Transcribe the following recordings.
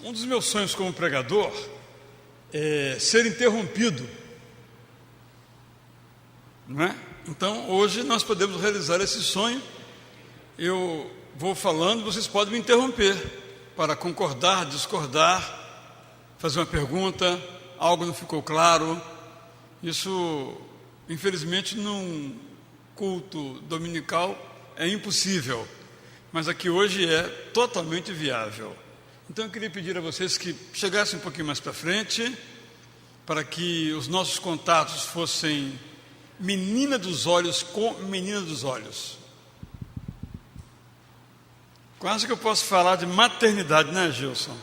Um dos meus sonhos como pregador é ser interrompido, não é? Então, hoje nós podemos realizar esse sonho. Eu vou falando, vocês podem me interromper para concordar, discordar, fazer uma pergunta, algo não ficou claro. Isso, infelizmente, num culto dominical é impossível, mas aqui hoje é totalmente viável. Então eu queria pedir a vocês que chegassem um pouquinho mais para frente, para que os nossos contatos fossem menina dos olhos com menina dos olhos. Quase que eu posso falar de maternidade, né, Gilson?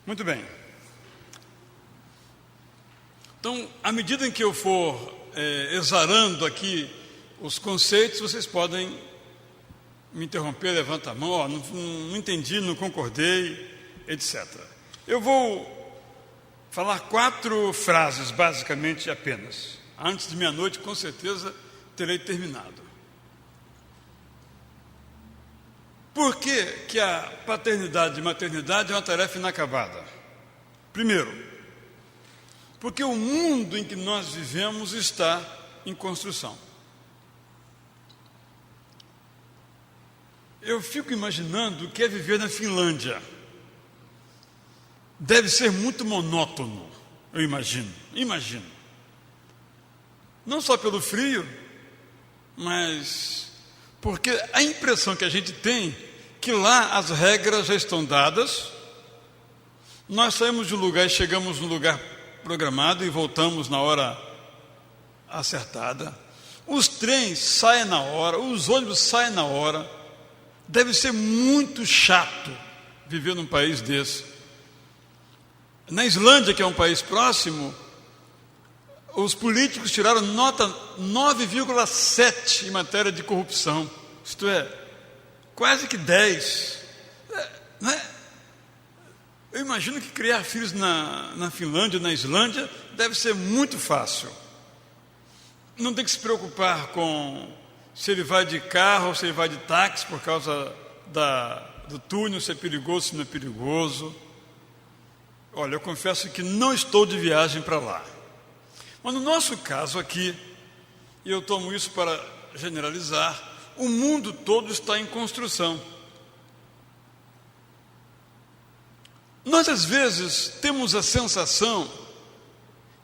Muito bem. Então, à medida em que eu for exarando aqui os conceitos, vocês podem me interromper, levanta a mão, não entendi, não concordei, etc. Eu vou falar 4 frases, basicamente, apenas. Antes de meia-noite, com certeza, terei terminado. Por que a paternidade e maternidade é uma tarefa inacabada? Primeiro, porque o mundo em que nós vivemos está em construção. Eu fico imaginando o que é viver na Finlândia. Deve ser muito monótono, eu imagino. Não só pelo frio, mas porque a impressão que a gente tem que lá as regras já estão dadas. Nós saímos de um lugar e chegamos no lugar programado e voltamos na hora acertada. Os trens saem na hora, os ônibus saem na hora. Deve ser muito chato viver num país desse. Na Islândia, que é um país próximo, os políticos tiraram nota 9,7 em matéria de corrupção. Isto é, quase que 10. Né? Eu imagino que criar filhos na Finlândia, na Islândia, deve ser muito fácil. Não tem que se preocupar com se ele vai de carro ou se ele vai de táxi por causa do túnel, se é perigoso, se não é perigoso. Olha, eu confesso que não estou de viagem para lá. Mas no nosso caso aqui, e eu tomo isso para generalizar, o mundo todo está em construção. Nós às vezes temos a sensação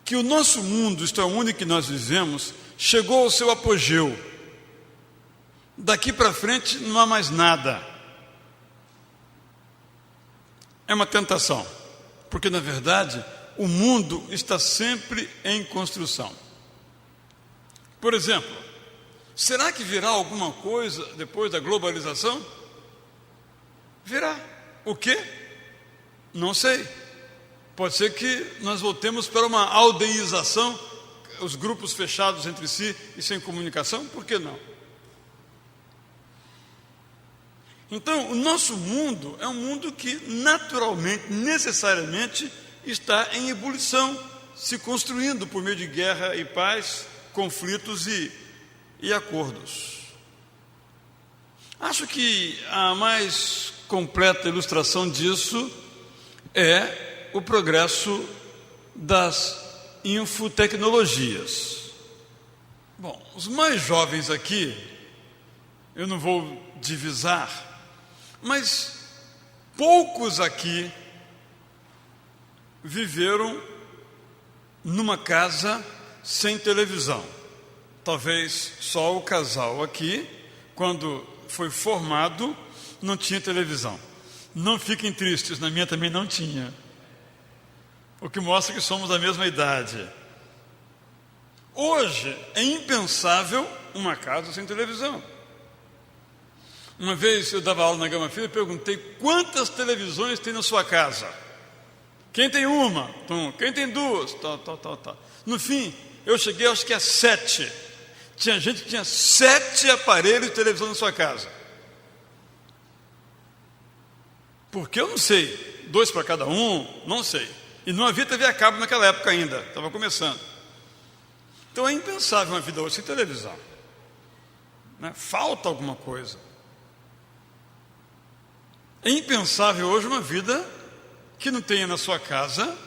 que o nosso mundo, isto é, o mundo em que nós vivemos, chegou ao seu apogeu. Daqui para frente não há mais nada. É uma tentação, porque na verdade o mundo está sempre em construção. Por exemplo, será que virá alguma coisa depois da globalização? Virá. O quê? Não sei. Pode ser que nós voltemos para uma aldeização, os grupos fechados entre si e sem comunicação, por que não? Então, o nosso mundo é um mundo que naturalmente, necessariamente, está em ebulição, se construindo por meio de guerra e paz, conflitos e acordos. Acho que a mais completa ilustração disso é o progresso das infotecnologias. Bom, os mais jovens aqui, eu não vou divisar, mas poucos aqui viveram numa casa sem televisão. Talvez só o casal aqui, quando foi formado, não tinha televisão. Não fiquem tristes, na minha também não tinha. O que mostra que somos da mesma idade. Hoje é impensável uma casa sem televisão. Uma vez eu dava aula na Gama Filho e perguntei quantas televisões tem na sua casa. Quem tem uma? Quem tem duas? Tá. No fim, eu cheguei acho que a 7. Tinha gente que tinha 7 aparelhos de televisão na sua casa. Porque eu não sei, 2 para cada um, não sei. E não havia TV a cabo naquela época ainda, estava começando. Então é impensável uma vida hoje sem televisão. Né? Falta alguma coisa. É impensável hoje uma vida que não tenha na sua casa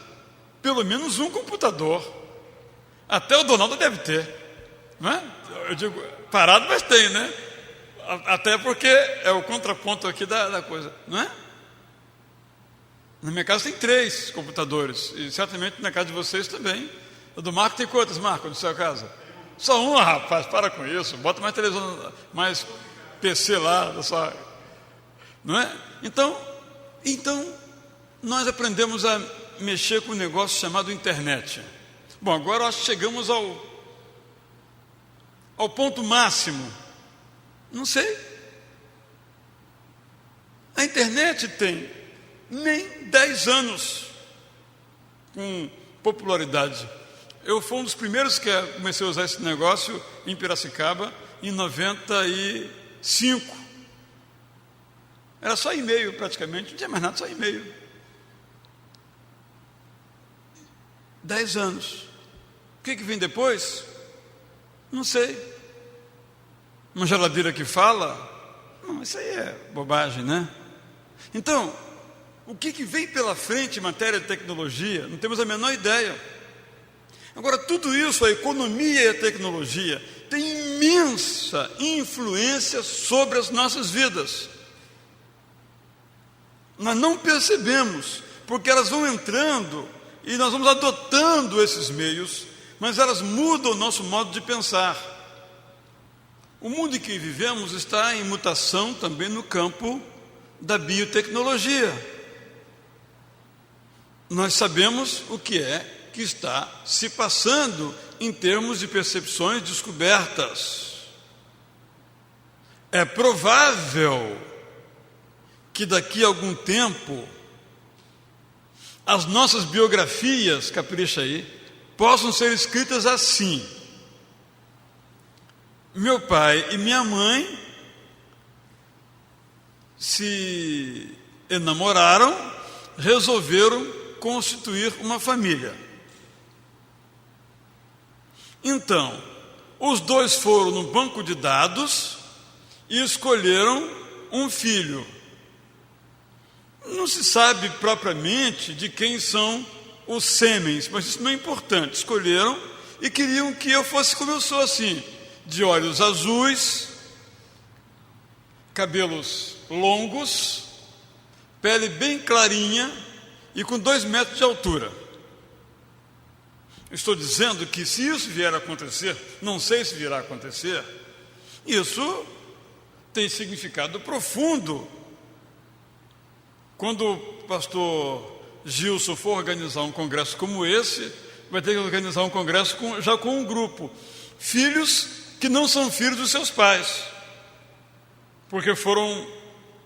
pelo menos um computador. Até o Donaldo deve ter, não é? Eu digo parado, mas tem, né? Até porque é o contraponto aqui da coisa, não é? Na minha casa tem 3 computadores, e certamente na casa de vocês também. O do Marco tem quantos, Marco, na sua casa? Só um, rapaz, para com isso. Bota mais televisão, mais PC lá, não é? Então, nós aprendemos a mexer com um negócio chamado internet. Bom, agora nós chegamos ao ponto máximo. Não sei. A internet tem nem 10 anos com popularidade. Eu fui um dos primeiros que comecei a usar esse negócio em Piracicaba em 95. Era só e-mail praticamente, não tinha mais nada, só e-mail. 10 anos. O que vem depois? Não sei. Uma geladeira que fala? Não, isso aí é bobagem, né? Então, o que vem pela frente em matéria de tecnologia? Não temos a menor ideia. Agora, tudo isso, a economia e a tecnologia, tem imensa influência sobre as nossas vidas. Nós não percebemos, porque elas vão entrando e nós vamos adotando esses meios, mas elas mudam o nosso modo de pensar. O mundo em que vivemos está em mutação também no campo da biotecnologia. Nós sabemos o que é que está se passando em termos de percepções descobertas. É provável que daqui a algum tempo as nossas biografias, capricha aí, possam ser escritas assim: meu pai e minha mãe se enamoraram, resolveram constituir uma família. Então, os dois foram no banco de dados e escolheram um filho. Não se sabe propriamente de quem são os sêmens, mas isso não é importante. Escolheram e queriam que eu fosse como eu sou, assim, de olhos azuis, cabelos longos, pele bem clarinha e com 2 metros de altura. Estou dizendo que se isso vier a acontecer, não sei se virá a acontecer, isso tem significado profundo. Quando o pastor Gilson for organizar um congresso como esse, vai ter que organizar um congresso já com um grupo. Filhos que não são filhos dos seus pais, porque foram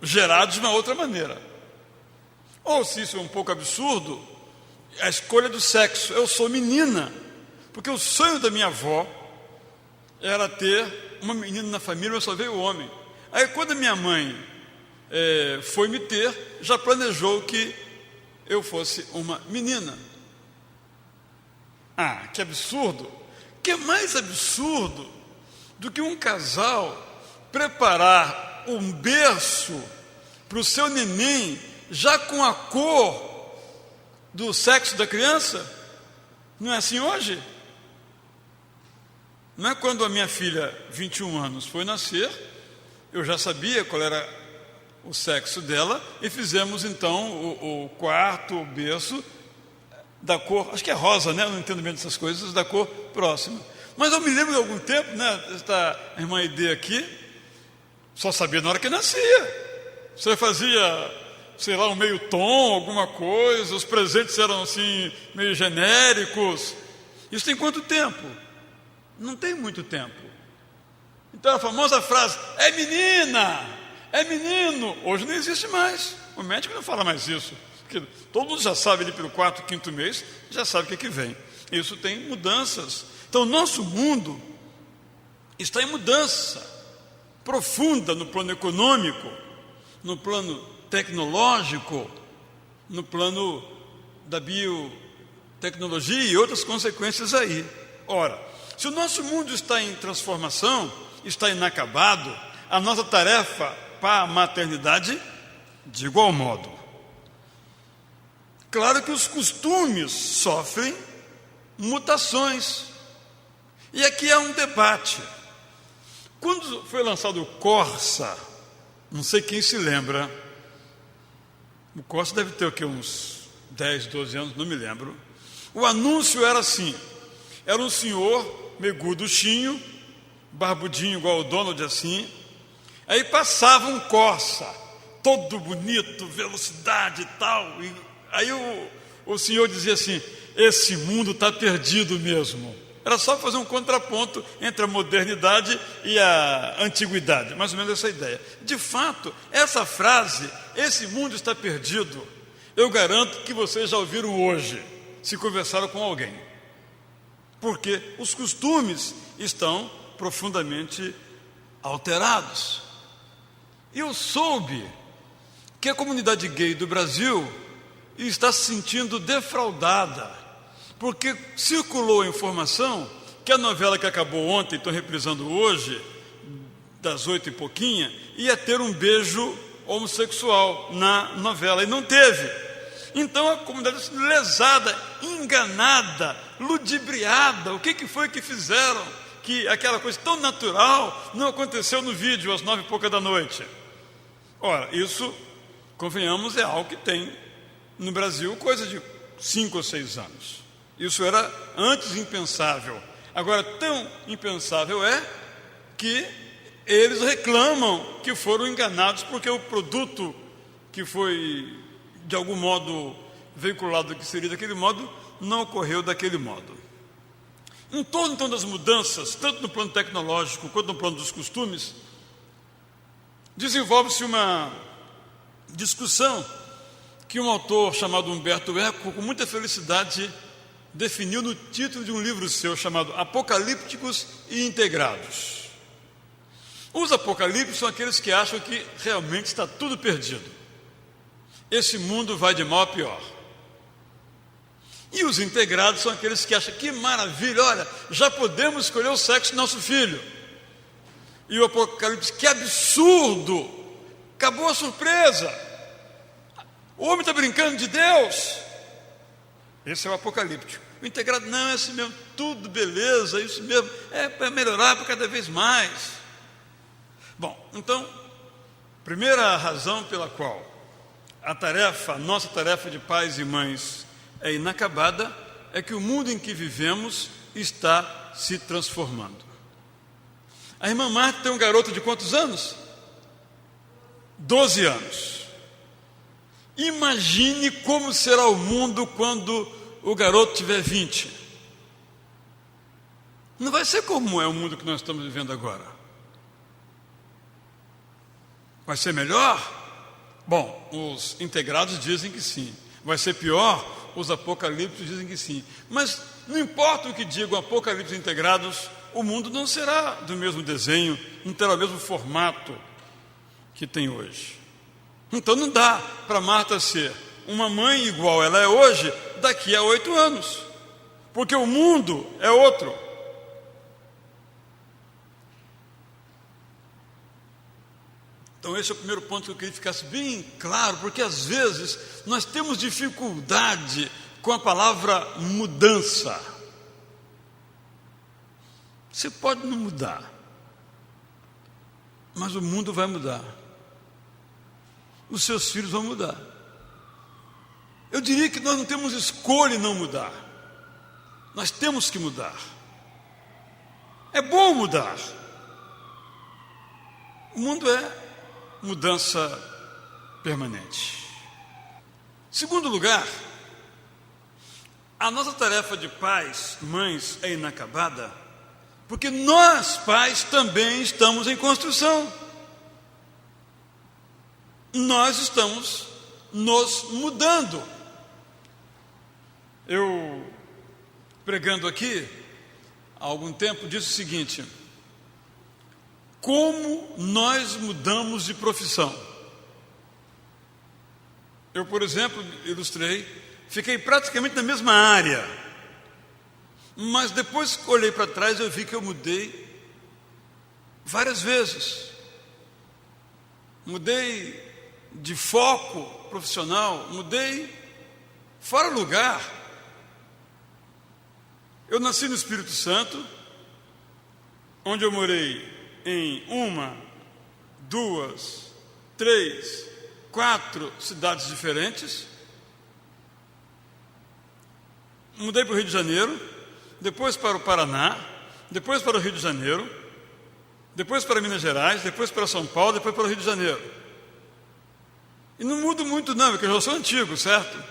gerados de uma outra maneira. Ou, se isso é um pouco absurdo, a escolha do sexo. Eu sou menina, porque o sonho da minha avó era ter uma menina na família, mas só veio homem. Aí, quando a minha mãe foi me ter, já planejou que eu fosse uma menina. Ah, que absurdo! Que é mais absurdo do que um casal preparar um berço para o seu neném já com a cor do sexo da criança? Não é assim hoje? Não é quando a minha filha, 21 anos, foi nascer, eu já sabia qual era o sexo dela e fizemos então o quarto, o berço da cor, acho que é rosa, né? Eu não entendo bem dessas coisas, da cor próxima. Mas eu me lembro de algum tempo, né? Esta irmã Ide aqui, só sabia na hora que nascia. Você fazia, sei lá, um meio tom, alguma coisa, os presentes eram assim, meio genéricos. Isso tem quanto tempo? Não tem muito tempo. Então a famosa frase, é menina, é menino, hoje não existe mais. O médico não fala mais isso, porque todo mundo já sabe ali pelo 4º, 5º mês, já sabe o que vem. Isso tem mudanças. Então o nosso mundo está em mudança profunda no plano econômico, no plano tecnológico, no plano da biotecnologia e outras consequências aí. Ora, se o nosso mundo está em transformação, está inacabado, a nossa tarefa para a maternidade De igual modo, claro que os costumes sofrem mutações. E aqui há um debate. Quando foi lançado o Corsa, não sei quem se lembra, o Corsa deve ter o quê? Uns 10, 12 anos, não me lembro. O anúncio era assim, era um senhor meio gorduchinho, barbudinho igual o Donald assim, aí passava um Corsa, todo bonito, velocidade e tal, e aí o senhor dizia assim, esse mundo está perdido mesmo. Era só fazer um contraponto entre a modernidade e a antiguidade, mais ou menos essa ideia. De fato, essa frase, esse mundo está perdido, eu garanto que vocês já ouviram hoje, se conversaram com alguém. Porque os costumes estão profundamente alterados. E eu soube que a comunidade gay do Brasil está se sentindo defraudada, porque circulou a informação que a novela que acabou ontem, estou reprisando hoje, das 8 e pouquinha, ia ter um beijo homossexual na novela, e não teve. Então a comunidade está lesada, enganada, ludibriada. O que foi que fizeram que aquela coisa tão natural não aconteceu no vídeo às 9 e pouca da noite? Ora, isso, convenhamos, é algo que tem no Brasil coisa de 5 ou 6 anos. Isso era antes impensável. Agora, tão impensável é que eles reclamam que foram enganados porque o produto que foi, de algum modo, veiculado que seria daquele modo, não ocorreu daquele modo. Em torno, então, das mudanças, tanto no plano tecnológico quanto no plano dos costumes, desenvolve-se uma discussão que um autor chamado Humberto Eco, com muita felicidade, definiu no título de um livro seu chamado Apocalípticos e Integrados. Os apocalípticos são aqueles que acham que realmente está tudo perdido. Esse mundo vai de mal a pior. E os integrados são aqueles que acham que maravilha, olha, já podemos escolher o sexo do nosso filho. E o apocalipse, que absurdo, acabou a surpresa. O homem está brincando de Deus. Esse é o apocalíptico. O integrado, não, é assim mesmo, tudo beleza, isso mesmo, é para melhorar para cada vez mais. Bom, então, primeira razão pela qual a nossa tarefa de pais e mães é inacabada, é que o mundo em que vivemos está se transformando. A irmã Marta tem um garoto de quantos anos? 12 anos. Imagine como será o mundo quando o garoto tiver 20. Não vai ser como é o mundo que nós estamos vivendo agora. Vai ser melhor? Bom, os integrados dizem que sim. Vai ser pior? Os apocalípticos dizem que sim. Mas não importa o que digam apocalípticos integrados, o mundo não será do mesmo desenho, não terá o mesmo formato que tem hoje. Então não dá para Marta ser uma mãe igual ela é hoje, daqui a 8 anos. Porque o mundo é outro. Então esse é o primeiro ponto que eu queria que ficasse bem claro, porque às vezes nós temos dificuldade com a palavra mudança. Você pode não mudar, mas o mundo vai mudar. Os seus filhos vão mudar. Eu diria que nós não temos escolha em não mudar. Nós temos que mudar. É bom mudar. O mundo é mudança permanente. Segundo lugar, a nossa tarefa de pais, mães, é inacabada, porque nós, pais, também estamos em construção. Nós estamos nos mudando. Eu, pregando aqui, há algum tempo, disse o seguinte: como nós mudamos de profissão. Eu, por exemplo, ilustrei, fiquei praticamente na mesma área, mas depois que olhei para trás eu vi que eu mudei várias vezes. Mudei de foco profissional, mudei fora lugar. Eu nasci no Espírito Santo, onde eu morei em 1, 2, 3, 4 cidades diferentes. Mudei para o Rio de Janeiro, depois para o Paraná, depois para o Rio de Janeiro, depois para Minas Gerais, depois para São Paulo, depois para o Rio de Janeiro. E não mudo muito não, porque eu já sou antigo, certo?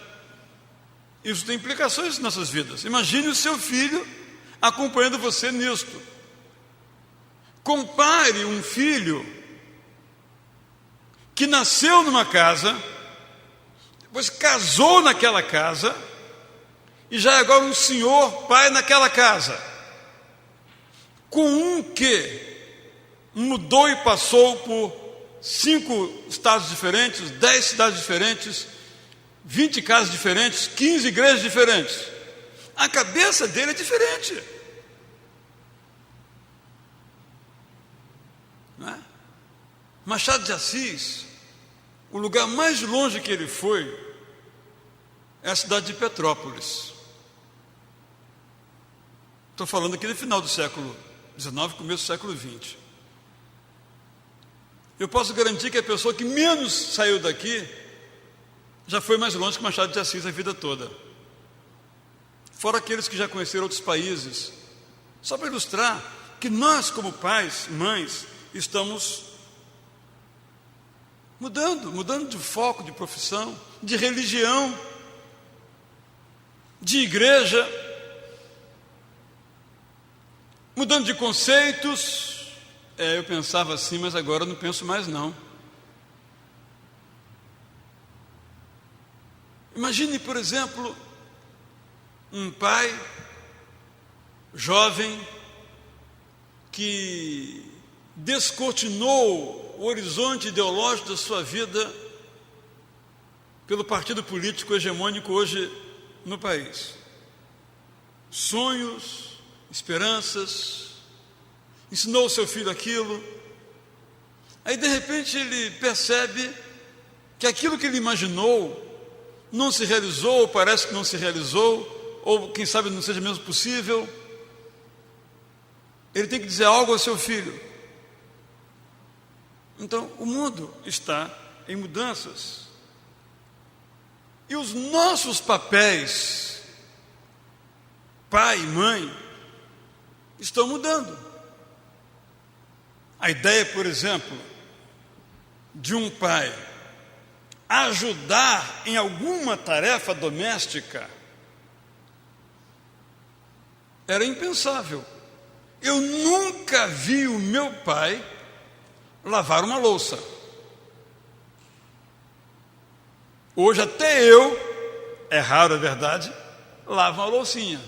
Isso tem implicações nas nossas vidas. Imagine o seu filho acompanhando você nisto. Compare um filho que nasceu numa casa, depois casou naquela casa, e já é agora um senhor pai naquela casa, com um que mudou e passou por 5 estados diferentes, 10 cidades diferentes, 20 casas diferentes, 15 igrejas diferentes. A cabeça dele é diferente. Não é? Machado de Assis, o lugar mais longe que ele foi é a cidade de Petrópolis. Estou falando aqui no final do século XIX, começo do século XX. Eu posso garantir que a pessoa que menos saiu daqui já foi mais longe que Machado de Assis a vida toda. Fora aqueles que já conheceram outros países. Só para ilustrar que nós, como pais, mães, estamos mudando de foco, de profissão, de religião, de igreja, mudando de conceitos. Eu pensava assim, mas agora não penso mais não. Imagine, por exemplo, um pai jovem que descortinou o horizonte ideológico da sua vida pelo partido político hegemônico hoje no país. Sonhos, esperanças, ensinou o seu filho aquilo. Aí de repente ele percebe que aquilo que ele imaginou não se realizou, ou parece que não se realizou, ou quem sabe não seja mesmo possível. Ele tem que dizer algo ao seu filho. Então o mundo está em mudanças. E os nossos papéis, pai e mãe, estão mudando. A ideia, por exemplo, de um pai ajudar em alguma tarefa doméstica era impensável. Eu nunca vi o meu pai lavar uma louça. Hoje até eu, é raro, é verdade, lavo uma loucinha.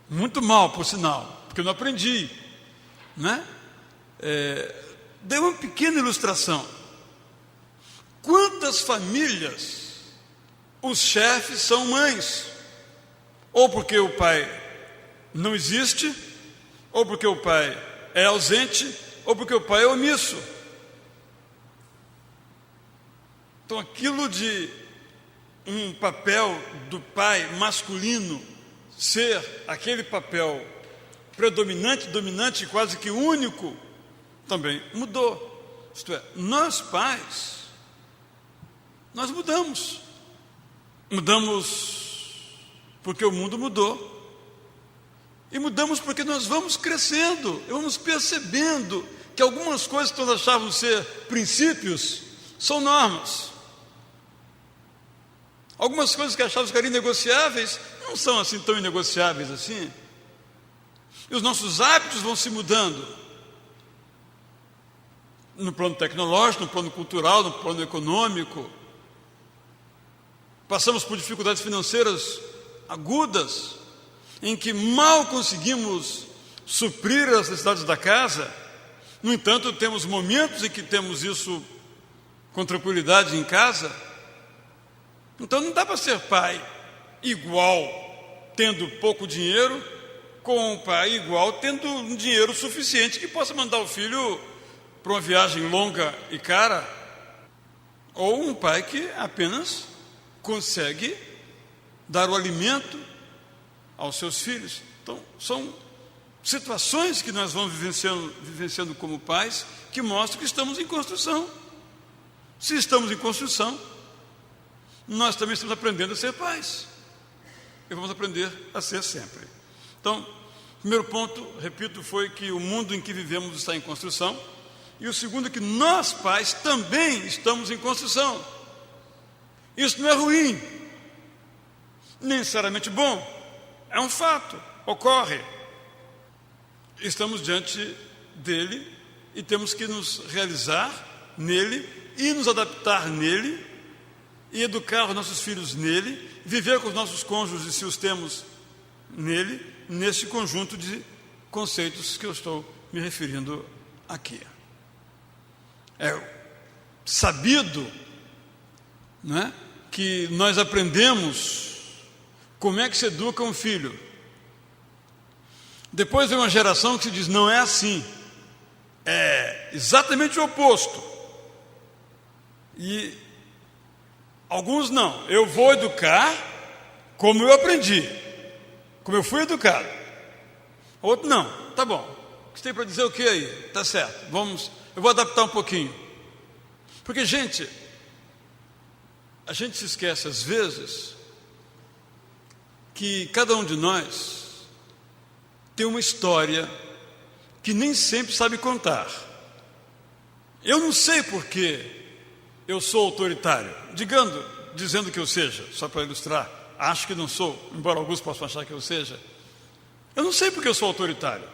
Muito mal, por sinal, porque eu não aprendi, né? Dei uma pequena ilustração. Quantas famílias os chefes são mães? Ou porque o pai não existe, ou porque o pai é ausente, ou porque o pai é omisso. Então aquilo de um papel do pai masculino ser aquele papel predominante, dominante, quase que único, também mudou. Isto é, nós pais, nós mudamos porque o mundo mudou, e mudamos porque nós vamos crescendo, e vamos percebendo que algumas coisas que nós achávamos ser princípios são normas. Algumas coisas que achávamos que eram inegociáveis não são assim tão inegociáveis assim. E os nossos hábitos vão se mudando no plano tecnológico, no plano cultural, no plano econômico. Passamos por dificuldades financeiras agudas, em que mal conseguimos suprir as necessidades da casa. No entanto, temos momentos em que temos isso com tranquilidade em casa. Então não dá para ser pai igual tendo pouco dinheiro, com um pai igual tendo um dinheiro suficiente que possa mandar o filho para uma viagem longa e cara. ou um pai que apenas consegue dar o alimento aos seus filhos. Então, são situações que nós vamos vivenciando como pais, que mostram que estamos em construção. Se estamos em construção, nós também estamos aprendendo a ser pais. E vamos aprender a ser sempre. Então, o primeiro ponto, repito, foi que o mundo em que vivemos está em construção. E o segundo é que nós, pais, também estamos em construção. Isso não é ruim, nem necessariamente bom. É um fato, ocorre. Estamos diante dele e temos que nos realizar nele e nos adaptar nele e educar os nossos filhos nele, viver com os nossos cônjuges, se os temos nele, nesse conjunto de conceitos que eu estou me referindo aqui. É sabido, né, que nós aprendemos como é que se educa um filho. Depois vem uma geração que se diz, não é assim, é exatamente o oposto. E alguns não, eu vou educar como eu aprendi, como eu fui educado. Outro não, tá bom, você tem para dizer o que aí? Tá certo, eu vou adaptar um pouquinho. Porque, a gente se esquece às vezes que cada um de nós tem uma história que nem sempre sabe contar. Eu não sei por que eu sou autoritário, dizendo que eu seja, só para ilustrar, acho que não sou, embora alguns possam achar que eu seja. Eu não sei porque eu sou autoritário.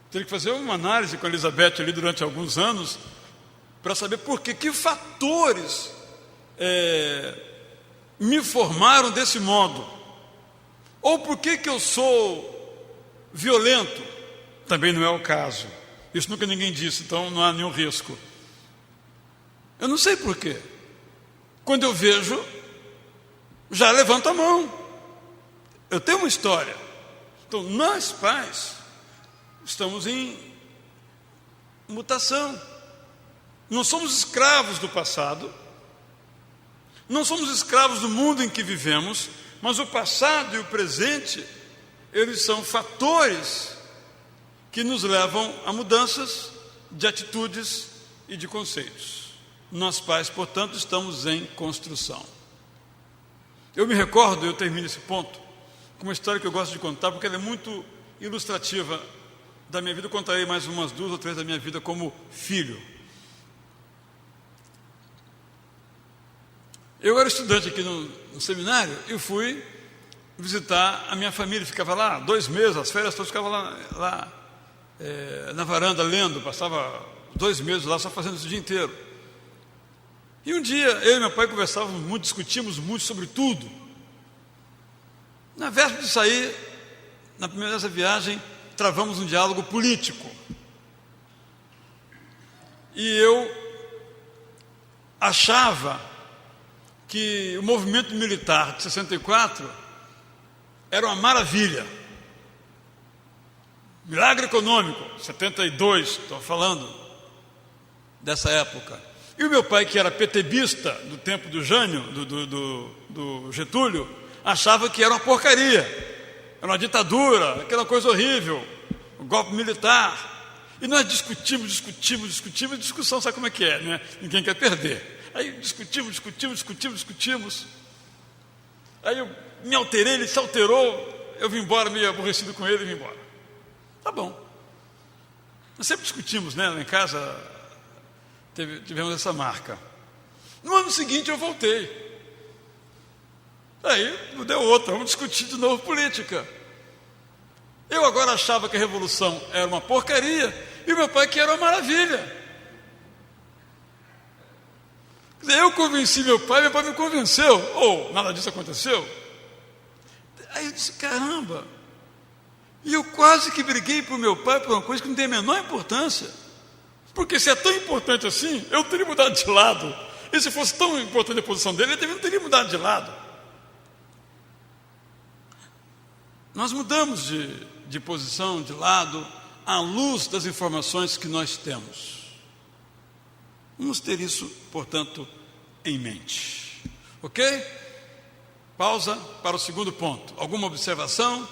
Teria que fazer uma análise com a Elizabeth ali durante alguns anos para saber por quê, que fatores me formaram desse modo. Ou por que eu sou violento. Também não é o caso. Isso nunca ninguém disse, então não há nenhum risco. Eu não sei por quê. Quando eu vejo, já levanto a mão. Eu tenho uma história. Então, nós pais estamos em mutação. Não somos escravos do passado, não somos escravos do mundo em que vivemos, mas o passado e o presente, eles são fatores que nos levam a mudanças de atitudes e de conceitos. Nós pais, portanto, estamos em construção. Eu me recordo, eu termino esse ponto, com uma história que eu gosto de contar, porque ela é muito ilustrativa da minha vida. Eu contarei mais umas 2 ou 3 da minha vida como filho. Eu era estudante aqui no seminário e fui visitar a minha família. Ficava lá 2 meses, as férias todas, ficava lá na varanda lendo, passava 2 meses lá só fazendo isso o dia inteiro. E um dia eu e meu pai conversávamos muito, discutíamos muito sobre tudo. Na véspera de sair, na primeira dessa viagem, travamos um diálogo político. E eu achava que o movimento militar de 64 era uma maravilha. Milagre econômico, 72, estou falando dessa época. E o meu pai, que era petebista do tempo do Jânio, do Getúlio, achava que era uma porcaria, era uma ditadura, aquela coisa horrível, o golpe militar. E nós discutimos, discussão sabe como é que é, né? Ninguém quer perder. Aí discutimos. Aí eu me alterei, ele se alterou, eu vim embora meio aborrecido com ele e vim embora. Tá bom. Nós sempre discutimos, né? Lá em casa tivemos essa marca. No ano seguinte eu voltei. Aí não deu outra, vamos discutir de novo política. Eu agora achava que a revolução era uma porcaria e o meu pai que era uma maravilha. Quer dizer, eu convenci meu pai me convenceu. Ou nada disso aconteceu. Aí eu disse, caramba. E eu quase que briguei para o meu pai por uma coisa que não tem a menor importância. Porque se é tão importante assim, eu teria mudado de lado. E se fosse tão importante a posição dele, ele também não teria mudado de lado. Nós mudamos de posição, de lado, à luz das informações que nós temos. Vamos ter isso, portanto, em mente. Ok? Pausa para o segundo ponto. Alguma observação?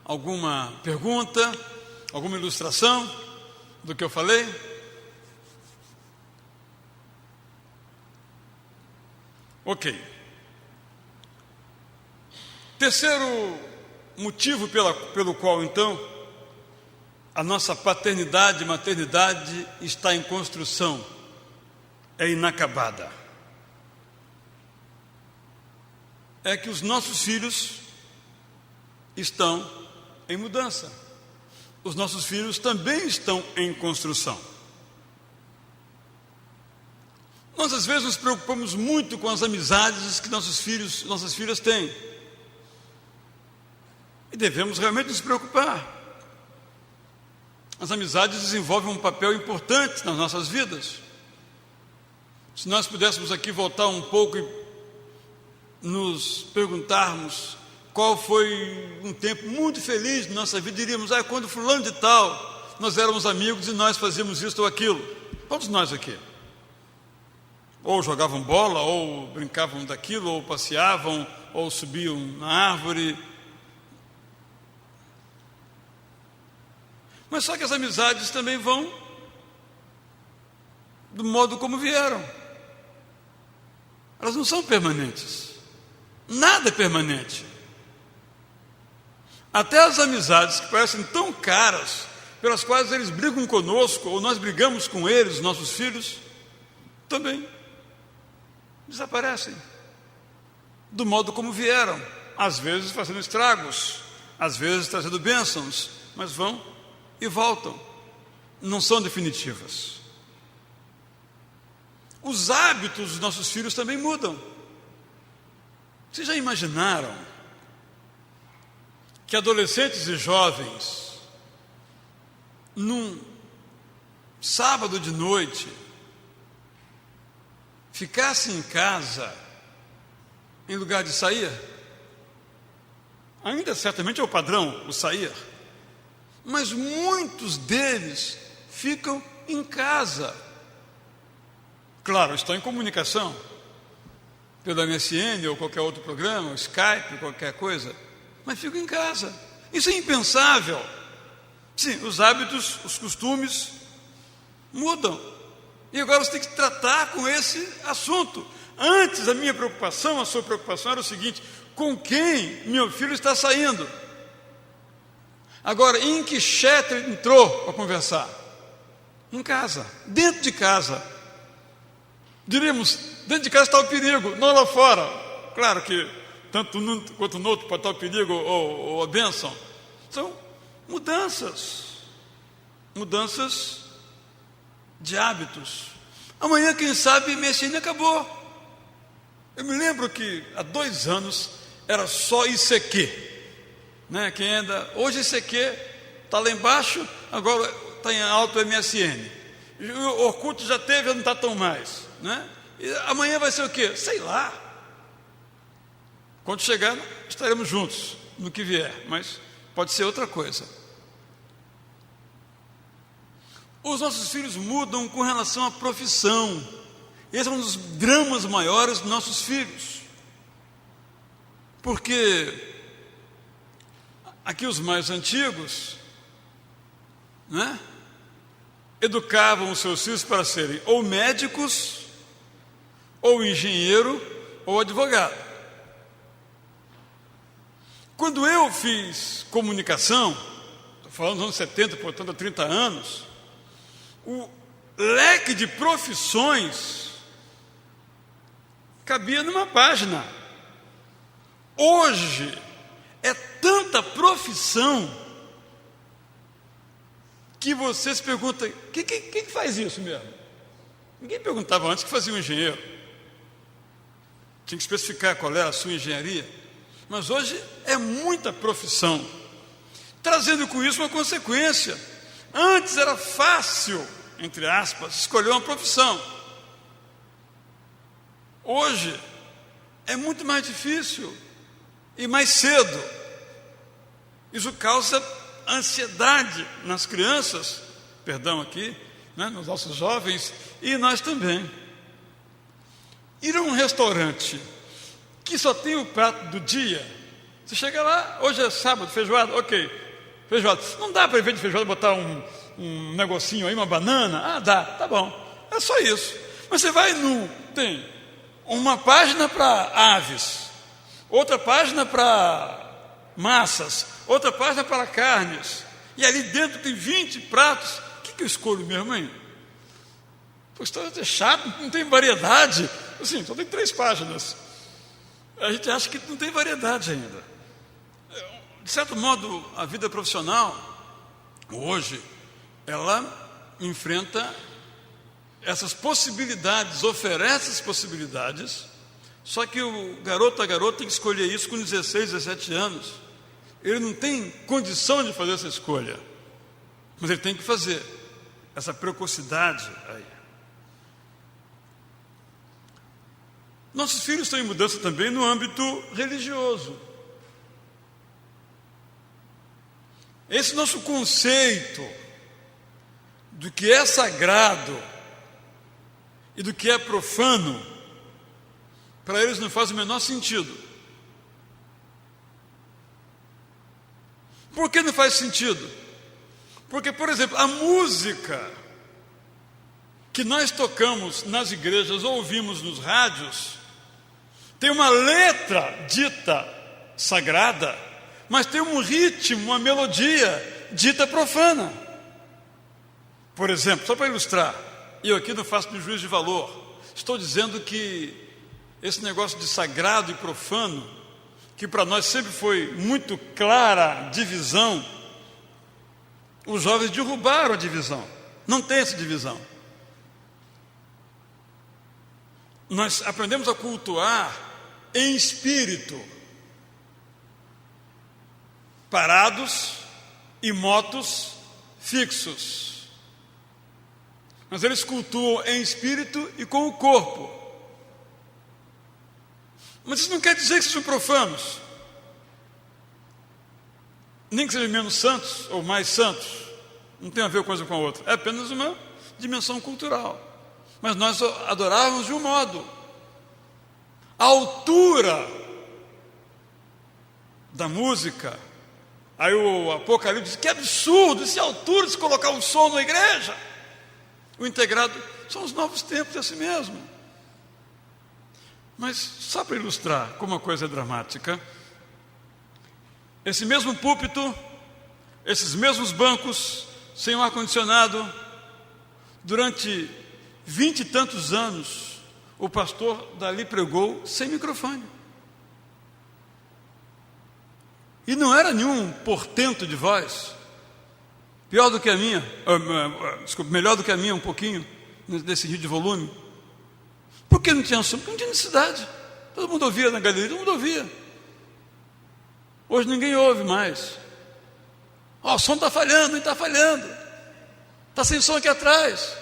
Alguma pergunta? Alguma ilustração do que eu falei? Ok. Terceiro motivo pelo qual, então, a nossa paternidade e maternidade está em construção, é inacabada. É que os nossos filhos estão em mudança. Os nossos filhos também estão em construção. Nós, às vezes, nos preocupamos muito com as amizades que nossos filhos, nossas filhas têm. E devemos realmente nos preocupar. As amizades desenvolvem um papel importante nas nossas vidas. Se nós pudéssemos aqui voltar um pouco e nos perguntarmos qual foi um tempo muito feliz na nossa vida, diríamos, quando fulano de tal, nós éramos amigos e nós fazíamos isso ou aquilo. Todos nós aqui. Ou jogavam bola, ou brincavam daquilo, ou passeavam, ou subiam na árvore. Mas só que as amizades também vão do modo como vieram. Elas não são permanentes. Nada é permanente. Até as amizades que parecem tão caras, pelas quais eles brigam conosco, ou nós brigamos com eles, nossos filhos, também desaparecem do modo como vieram, às vezes fazendo estragos, às vezes trazendo bênçãos, mas vão e voltam, não são definitivas. Os hábitos dos nossos filhos também mudam. Vocês já imaginaram que adolescentes e jovens, num sábado de noite, ficassem em casa em lugar de sair? Ainda certamente é o padrão, o sair. Mas muitos deles ficam em casa. Claro, estão em comunicação, pelo MSN ou qualquer outro programa, Skype, qualquer coisa, mas ficam em casa. Isso é impensável. Sim, os hábitos, os costumes mudam. E agora você tem que tratar com esse assunto. Antes, a minha preocupação, a sua preocupação era o seguinte: com quem meu filho está saindo? Agora, em que chat ele entrou para conversar? Em casa, dentro de casa. Diríamos, dentro de casa está o perigo, não lá fora. Claro que tanto num quanto no outro pode estar o perigo ou a bênção. São mudanças de hábitos. Amanhã, quem sabe, MSN acabou. Eu me lembro que há 2 anos era só ICQ, né? Quem anda hoje ICQ está lá embaixo, agora está em alto MSN. O Orkut já teve, não está tão mais, né? E amanhã vai ser o quê? Sei lá. Quando chegar, estaremos juntos no que vier, mas pode ser outra coisa. Os nossos filhos mudam com relação à profissão. Esse é um dos dramas maiores dos nossos filhos. Porque aqui os mais antigos, né, educavam os seus filhos para serem ou médicos, ou engenheiro, ou advogado. Quando eu fiz comunicação, estou falando dos anos 70, portanto há 30 anos, o leque de profissões cabia numa página. Hoje é tanta profissão que você se pergunta: quem faz isso mesmo? Ninguém perguntava antes que fazia um engenheiro. Tinha que especificar qual era a sua engenharia. Mas hoje é muita profissão, trazendo com isso uma consequência. Antes era fácil, entre aspas, escolher uma profissão. Hoje é muito mais difícil e mais cedo. Isso causa ansiedade nas crianças, perdão aqui, né, nos nossos jovens, e nós também. Ir a um restaurante que só tem o prato do dia, você chega lá, hoje é sábado, feijoada, ok, feijoada. Não dá para, em vez de feijoada, botar um negocinho aí, uma banana? Ah, dá, tá bom. É só isso. Mas você vai tem uma página para aves, outra página para massas, outra página para carnes, e ali dentro tem 20 pratos. O que eu escolho mesmo, hein? Pô, isso é chato, não tem variedade. Assim, só tem 3 páginas. A gente acha que não tem variedade ainda. De certo modo, a vida profissional, hoje, ela enfrenta essas possibilidades, oferece essas possibilidades, só que o garoto, a garota tem que escolher isso com 16, 17 anos. Ele não tem condição de fazer essa escolha, mas ele tem que fazer. Essa precocidade aí. Nossos filhos estão em mudança também no âmbito religioso. Esse nosso conceito do que é sagrado e do que é profano, para eles não faz o menor sentido. Por que não faz sentido? Porque, por exemplo, a música que nós tocamos nas igrejas ou ouvimos nos rádios tem uma letra dita sagrada, mas tem um ritmo, uma melodia dita profana. Por exemplo, só para ilustrar, eu aqui não faço de juízo de valor, estou dizendo que esse negócio de sagrado e profano, que para nós sempre foi muito clara a divisão, os jovens derrubaram a divisão, não tem essa divisão. Nós aprendemos a cultuar em espírito, parados e motos fixos. Mas eles cultuam em espírito e com o corpo. Mas isso não quer dizer que sejam profanos, nem que sejam menos santos ou mais santos. Não tem a ver uma coisa com a outra, é apenas uma dimensão cultural. Mas nós adorávamos de um modo. A altura da música, aí o Apocalipse diz, que absurdo, isso é altura de se colocar um som na igreja. O integrado são os novos tempos, é assim mesmo. Mas só para ilustrar como a coisa é dramática, esse mesmo púlpito, esses mesmos bancos, sem um ar-condicionado, durante 20 e tantos anos, o pastor dali pregou sem microfone. E não era nenhum portento de voz, pior do que a minha, desculpa, melhor do que a minha um pouquinho, nesse rio de volume. Por que não tinha som? Porque não tinha necessidade. Todo mundo ouvia na galeria, todo mundo ouvia. Hoje ninguém ouve mais. O som está falhando, está falhando. Está sem som aqui atrás.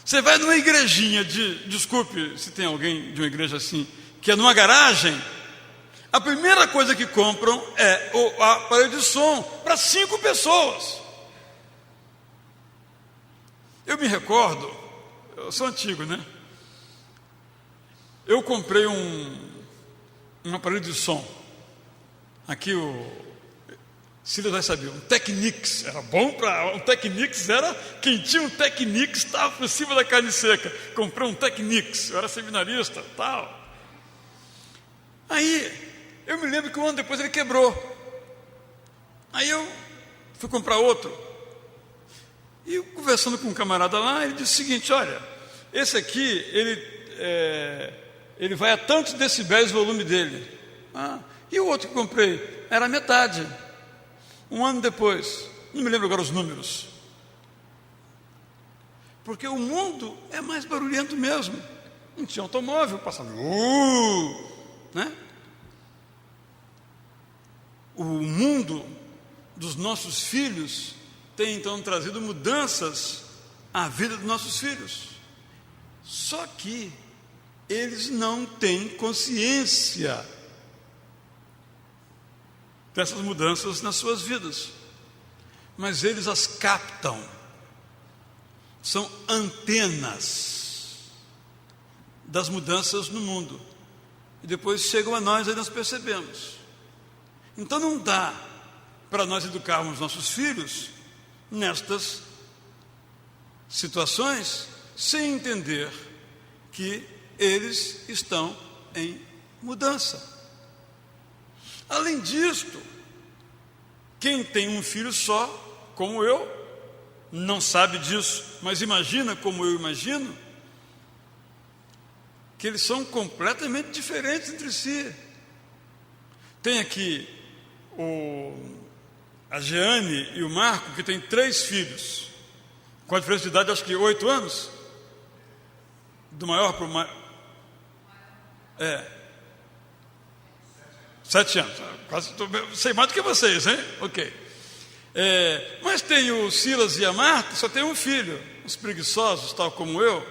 Você vai numa igrejinha desculpe se tem alguém de uma igreja assim, que é numa garagem, a primeira coisa que compram é o aparelho de som para 5 pessoas. Eu me recordo, eu sou antigo, né? Eu comprei um aparelho de som. Aqui o Cílio vai saber, um Technics, era bom para... Um Technics era... Quem tinha um Technics estava por cima da carne seca. Comprei um Technics, eu era seminarista, tal. Aí, eu me lembro que um ano depois ele quebrou. Aí eu fui comprar outro. E eu, conversando com um camarada lá, ele disse o seguinte, olha, esse aqui, ele vai a tantos decibéis o volume dele. E o outro que comprei era a metade. Um ano depois, não me lembro agora os números, porque o mundo é mais barulhento mesmo. Não tinha automóvel passando, né? O mundo dos nossos filhos tem então trazido mudanças à vida dos nossos filhos, só que eles não têm consciência dessas mudanças nas suas vidas, mas eles as captam, são antenas das mudanças no mundo. E depois chegam a nós e nós percebemos. Então não dá para nós educarmos nossos filhos nestas situações sem entender que eles estão em mudança. Além disto, quem tem um filho só, como eu, não sabe disso, mas imagina como eu imagino, que eles são completamente diferentes entre si. Tem aqui a Jeane e o Marco, que tem 3 filhos, com a diferença de idade, acho que 8 anos, do maior para o maior. 7 anos, quase sei mais do que vocês, hein? Ok. Mas tem o Silas e a Marta, só tem um filho, os preguiçosos, tal como eu,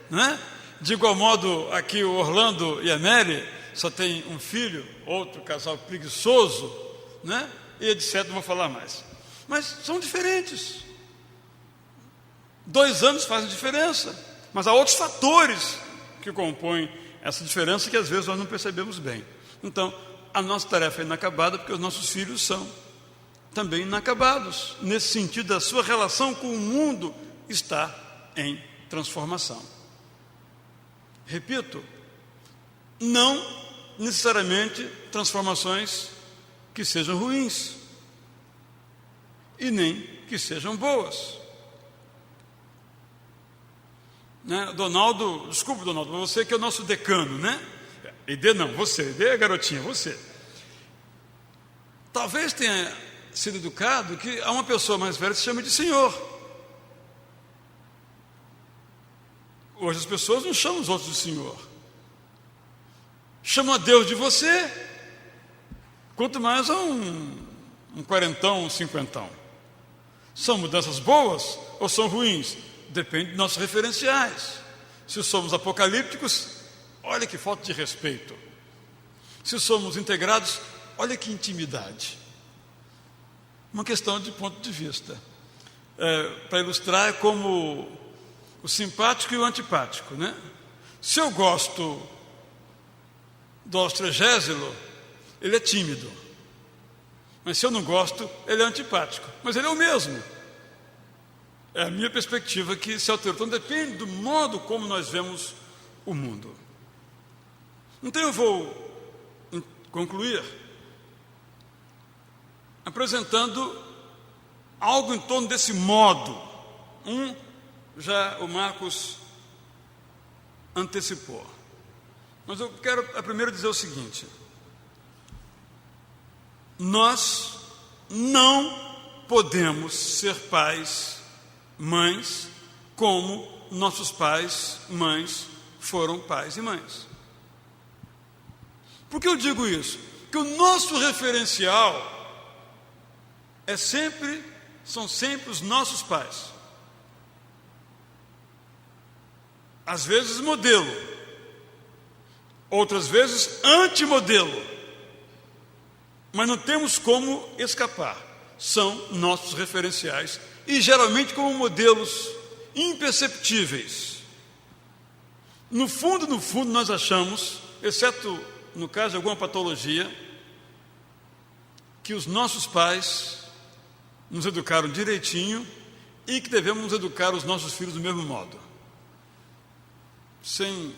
né? De igual modo, aqui o Orlando e a Mary só tem um filho, outro casal preguiçoso, né? E etc, não vou falar mais. Mas são diferentes. 2 anos fazem diferença, mas há outros fatores que compõem essa diferença que às vezes nós não percebemos bem. Então, a nossa tarefa é inacabada porque os nossos filhos são também inacabados, nesse sentido, a sua relação com o mundo está em transformação. Repito, não necessariamente transformações que sejam ruins e nem que sejam boas. Né? Donaldo, você que é o nosso decano, né? ID não, você, ID é garotinha, você. Talvez tenha sido educado que a uma pessoa mais velha se chama de senhor. Hoje as pessoas não chamam os outros de senhor. Chamam a Deus de você, quanto mais a um quarentão, um cinquentão. São mudanças boas ou são ruins? Depende de nossos referenciais. Se somos apocalípticos, olha que falta de respeito. Se somos integrados, olha que intimidade. Uma questão de ponto de vista. Para ilustrar, é como o simpático e o antipático, né? Se eu gosto do austrogésilo, ele é tímido. Mas se eu não gosto, ele é antipático. Mas ele é o mesmo. É a minha perspectiva que se alterou. Então depende do modo como nós vemos o mundo. Então eu vou concluir apresentando algo em torno desse modo. Já o Marcos antecipou. Mas eu quero primeiro dizer o seguinte: nós não podemos ser pais, mães, como nossos pais, mães foram pais e mães. Por que eu digo isso? Porque o nosso referencial são sempre os nossos pais. Às vezes modelo, outras vezes antimodelo, mas não temos como escapar. São nossos referenciais e geralmente como modelos imperceptíveis. No fundo, nós achamos, exceto no caso de alguma patologia, que os nossos pais nos educaram direitinho e que devemos nos educar os nossos filhos do mesmo modo. Sem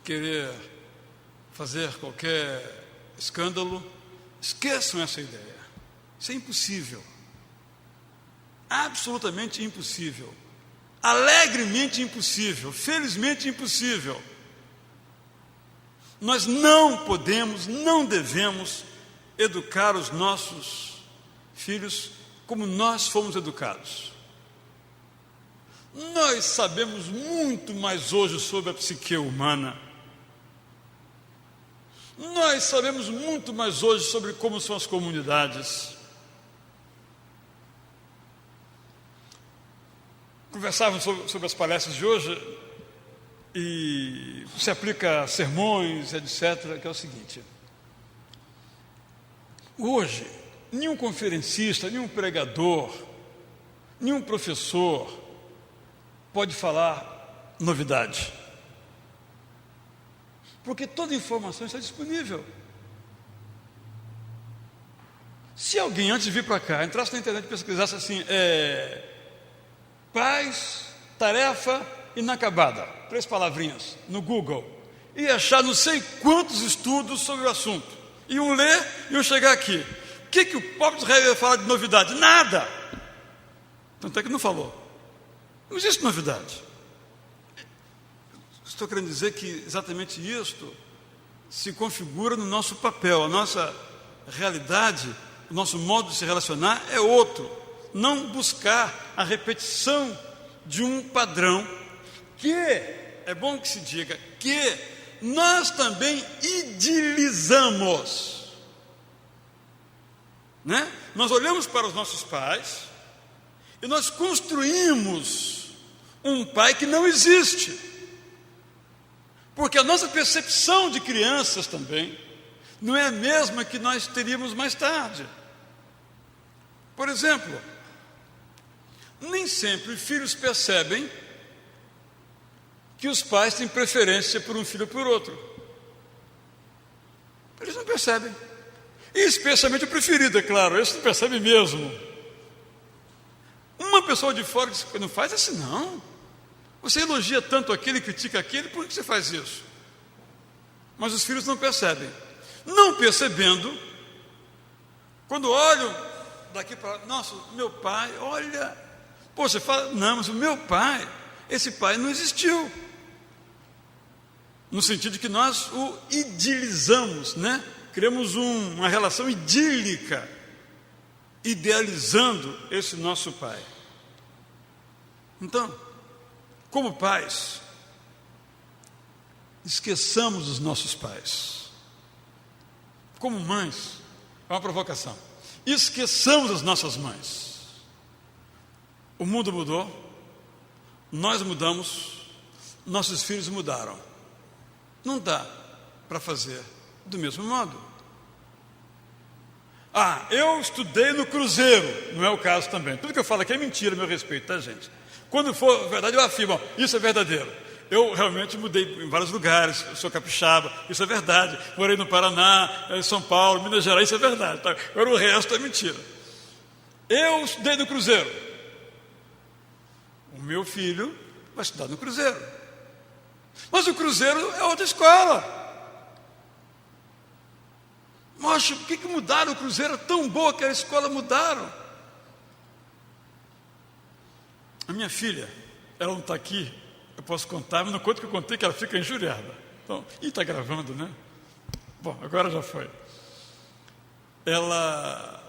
querer fazer qualquer escândalo, esqueçam essa ideia. Isso é impossível. Absolutamente impossível. Alegremente impossível. Felizmente impossível. Nós não podemos, não devemos educar os nossos filhos como nós fomos educados. Nós sabemos muito mais hoje sobre a psique humana. Nós sabemos muito mais hoje sobre como são as comunidades. Conversávamos sobre as palestras de hoje e se aplica a sermões, etc., que é o seguinte: hoje, nenhum conferencista, nenhum pregador, nenhum professor pode falar novidade. porque toda informação está disponível. Se alguém, antes de vir para cá, entrasse na internet e pesquisasse assim, paz, tarefa inacabada, 3 palavrinhas, no Google, ia achar não sei quantos estudos sobre o assunto. Iam ler e iam chegar aqui. O que o povo de Israel ia falar de novidade? Nada! Tanto é que não falou. Não existe novidade. Estou querendo dizer que exatamente isto se configura no nosso papel, a nossa realidade, o nosso modo de se relacionar é outro. Não buscar a repetição de um padrão que, é bom que se diga, que nós também idealizamos. Né? Nós olhamos para os nossos pais e nós construímos um pai que não existe. Porque a nossa percepção de crianças também não é a mesma que nós teríamos mais tarde. Por exemplo, nem sempre filhos percebem que os pais têm preferência por um filho ou por outro. Eles não percebem. E especialmente o preferido, é claro, eles não percebem mesmo. Uma pessoa de fora diz, não faz assim não. Você elogia tanto aquele, critica aquele, por que você faz isso? Mas os filhos não percebem. Não percebendo, quando olham daqui para lá, nossa, meu pai, olha, pô, você fala, não, mas o meu pai, esse pai não existiu. No sentido de que nós o idealizamos, né? Criamos uma relação idílica, idealizando esse nosso pai. Então, como pais, esqueçamos os nossos pais. Como mães, é uma provocação. Esqueçamos as nossas mães. O mundo mudou, nós mudamos, nossos filhos mudaram. Não dá para fazer do mesmo modo. Eu estudei no Cruzeiro, não é o caso também. Tudo que eu falo aqui é mentira a meu respeito, tá, gente? Quando for verdade, eu afirmo, isso é verdadeiro. Eu realmente mudei em vários lugares, eu sou capixaba, isso é verdade. Morei no Paraná, em São Paulo, Minas Gerais, isso é verdade. Tá? Agora o resto é mentira. Eu estudei no Cruzeiro. O meu filho vai estudar no Cruzeiro. Mas o Cruzeiro é outra escola. Moxa, por que mudaram o Cruzeiro? É tão boa que a escola mudaram. A minha filha, ela não está aqui, eu posso contar, mas não conto que eu contei que ela fica injuriada. Então, está gravando, né? Bom, agora já foi. Ela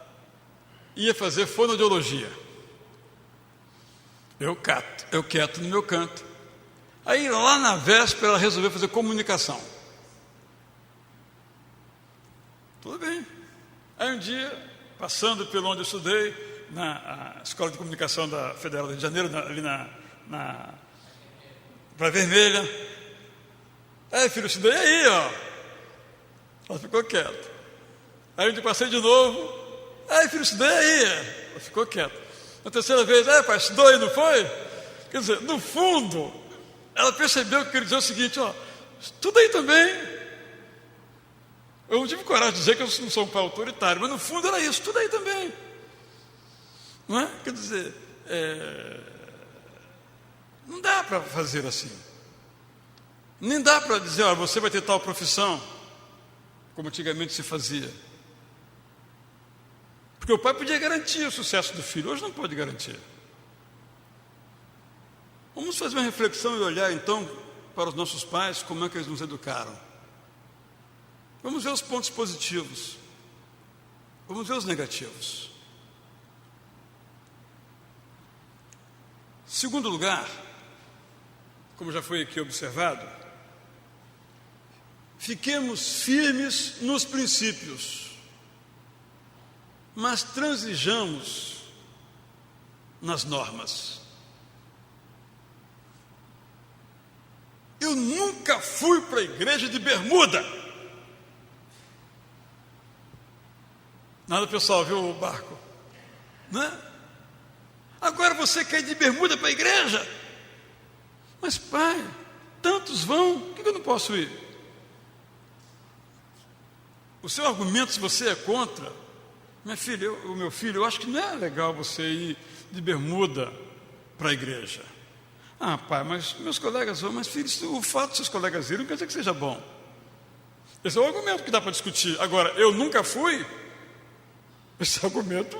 ia fazer fonoaudiologia. Eu quieto no meu canto. Aí lá na véspera ela resolveu fazer comunicação. Tudo bem. Aí um dia, passando pelo onde eu estudei, na Escola de Comunicação da Federal do Rio de Janeiro, ali na Praia Vermelha. Aí, filho, eu estudei aí, ó. Ela ficou quieta. Aí eu passei de novo. Aí, filho, eu estudei aí. Ela ficou quieta. Na terceira vez, pai, estudou aí, não foi? Quer dizer, no fundo, ela percebeu que eu queria dizer o seguinte, ó, estuda aí também. Eu não tive coragem de dizer que eu não sou um pai autoritário, mas no fundo era isso, estuda aí também. Não é? Quer dizer, não dá para fazer assim. Nem dá para dizer, olha, você vai ter tal profissão, como antigamente se fazia. Porque o pai podia garantir o sucesso do filho, hoje não pode garantir. Vamos fazer uma reflexão e olhar então para os nossos pais, como é que eles nos educaram. Vamos ver os pontos positivos, vamos ver os negativos. Segundo lugar, como já foi aqui observado, fiquemos firmes nos princípios, mas transijamos nas normas. Eu nunca fui para a igreja de bermuda. Nada pessoal, viu o barco? Né? Agora você quer ir de bermuda para a igreja? Mas pai, tantos vão, por que eu não posso ir? o seu argumento, se você é contra, minha filha, o meu filho, eu acho que não é legal você ir de bermuda para a igreja. Ah, pai, mas meus colegas vão, mas filho, o fato de seus colegas irem não quer dizer que seja bom. Esse é o argumento que dá para discutir. Agora, eu nunca fui, esse argumento,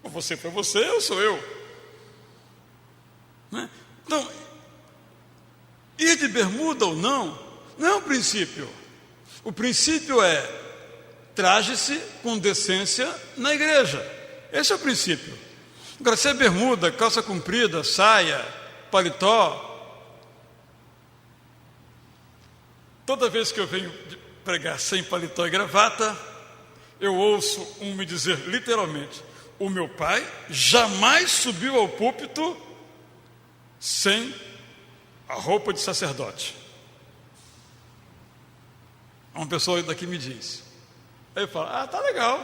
você foi você, eu sou eu. Né? Então, ir de bermuda ou não é um princípio. O princípio é traje-se com decência na igreja. Esse é o princípio. Agora, se é bermuda, calça comprida, saia, paletó, toda vez que eu venho pregar sem paletó e gravata, eu ouço um me dizer literalmente: o meu pai jamais subiu ao púlpito sem a roupa de sacerdote. Uma pessoa daqui me diz. Aí eu falo: ah, tá legal.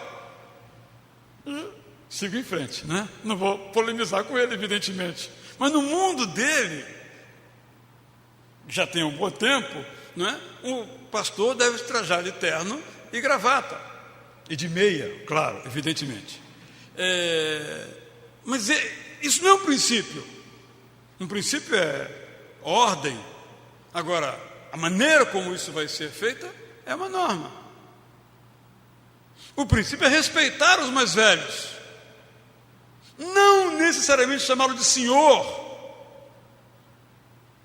E sigo em frente, né? Não vou polemizar com ele, evidentemente. Mas no mundo dele, já tem um bom tempo, não é? O pastor deve trajar de terno e gravata. E de meia, claro, evidentemente. Mas isso não é um princípio. Um princípio é ordem. Agora, a maneira como isso vai ser feita é uma norma. O princípio é respeitar os mais velhos. Não necessariamente chamá-lo de senhor.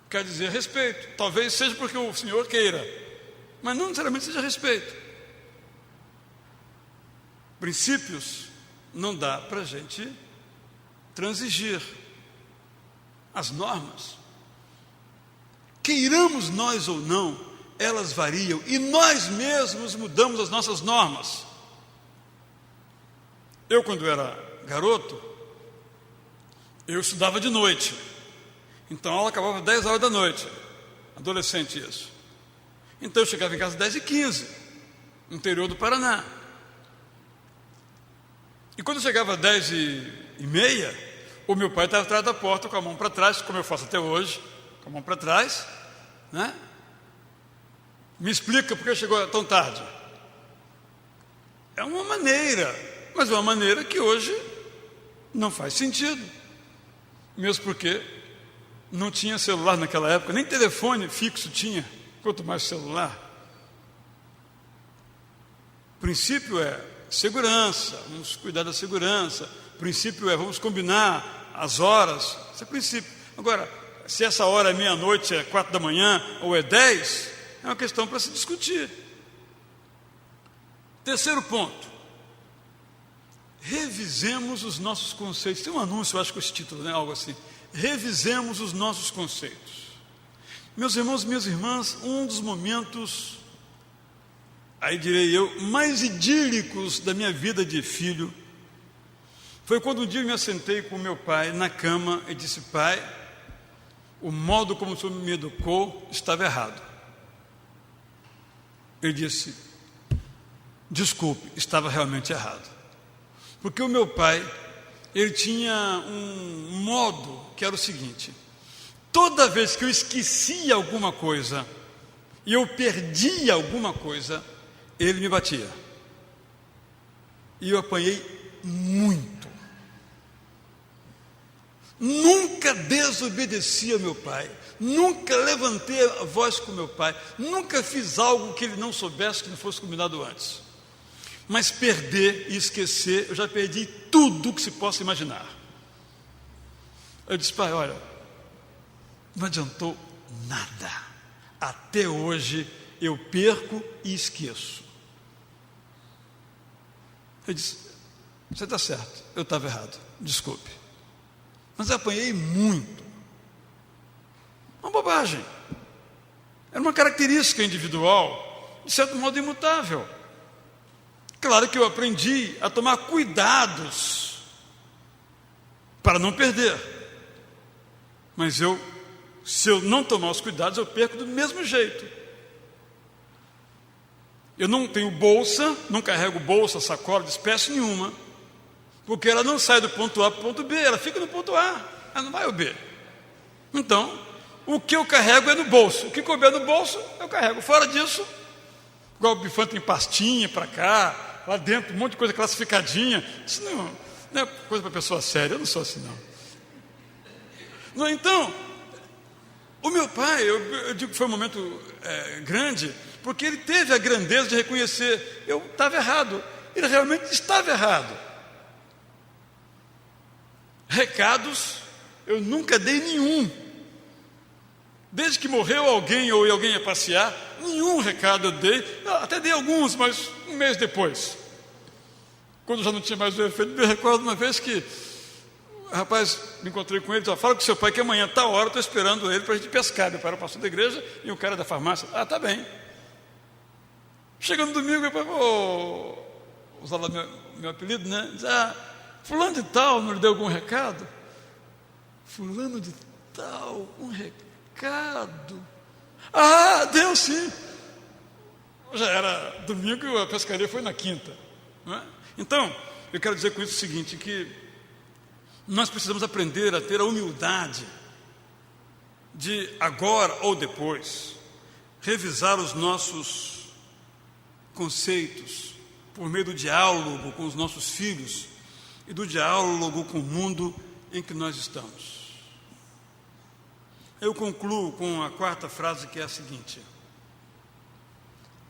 Quer dizer respeito. Talvez seja porque o senhor queira, mas não necessariamente seja respeito. Princípios não dá para a gente transigir. As normas, queiramos nós ou não, elas variam e nós mesmos mudamos as nossas normas. Eu, quando era garoto, eu estudava de noite. Então a aula acabava às 10 horas da noite. Adolescente isso. Então eu chegava em casa às 10h15, no interior do Paraná. E quando eu chegava às 10h30, o meu pai estava atrás da porta com a mão para trás, como eu faço até hoje, com a mão para trás, né? Me explica por que chegou tão tarde. É uma maneira, mas é uma maneira que hoje não faz sentido. Mesmo porque não tinha celular naquela época, nem telefone fixo tinha, quanto mais celular. O princípio é segurança, vamos cuidar da segurança. O princípio é vamos combinar as horas. Esse é o princípio. Agora, se essa hora é meia-noite, é 4 da manhã ou é 10, é uma questão para se discutir. Terceiro ponto: revisemos os nossos conceitos. Tem um anúncio, eu acho, com esse título, né? Algo assim: revisemos os nossos conceitos. Meus irmãos e minhas irmãs, um dos momentos, aí direi eu, mais idílicos da minha vida de filho foi quando um dia eu me assentei com meu pai na cama e disse: pai, o modo como o senhor me educou estava errado. Ele disse: desculpe, estava realmente errado. Porque o meu pai, ele tinha um modo que era o seguinte: toda vez que eu esquecia alguma coisa e eu perdia alguma coisa, ele me batia. E eu apanhei muito. Nunca desobedeci ao meu pai, nunca levantei a voz com meu pai, nunca fiz algo que ele não soubesse, que não fosse combinado antes. Mas perder e esquecer, eu já perdi tudo que se possa imaginar. Eu disse: pai, olha, não adiantou nada. Até hoje eu perco e esqueço. Eu disse: você está certo, eu estava errado, desculpe. Mas eu apanhei muito. Uma bobagem. Era uma característica individual, de certo modo imutável. Claro que eu aprendi a tomar cuidados para não perder. Mas se eu não tomar os cuidados, eu perco do mesmo jeito. Eu não tenho bolsa, não carrego bolsa, sacola de espécie nenhuma, porque ela não sai do ponto A para o ponto B, ela fica no ponto A, ela não vai ao B. Então, o que eu carrego é no bolso, o que couber no bolso, eu carrego. Fora disso, igual o bifante tem pastinha para cá, lá dentro um monte de coisa classificadinha. Isso não é coisa para pessoa séria, eu não sou assim não. Então, o meu pai, eu digo que foi um momento grande, porque ele teve a grandeza de reconhecer, eu estava errado, ele realmente estava errado. Recados, eu nunca dei nenhum. Desde que morreu alguém ou alguém ia passear, nenhum recado eu dei. Eu até dei alguns, mas um mês depois, quando já não tinha mais o efeito. Me recordo uma vez que o rapaz, me encontrei com ele, disse: fala com seu pai que amanhã, tal hora, estou esperando ele para a gente pescar. Meu pai era o pastor da igreja e o cara da farmácia. Ah, tá bem. Chegando no domingo, eu vou usar lá meu apelido, né? Diz: fulano de tal, não lhe deu algum recado? Fulano de tal, um recado. Deu sim. Já era domingo e a pescaria foi na quinta, não é? Então, eu quero dizer com isso o seguinte, que nós precisamos aprender a ter a humildade de agora ou depois revisar os nossos conceitos por meio do diálogo com os nossos filhos e do diálogo com o mundo em que nós estamos. Eu concluo com a quarta frase, que é a seguinte: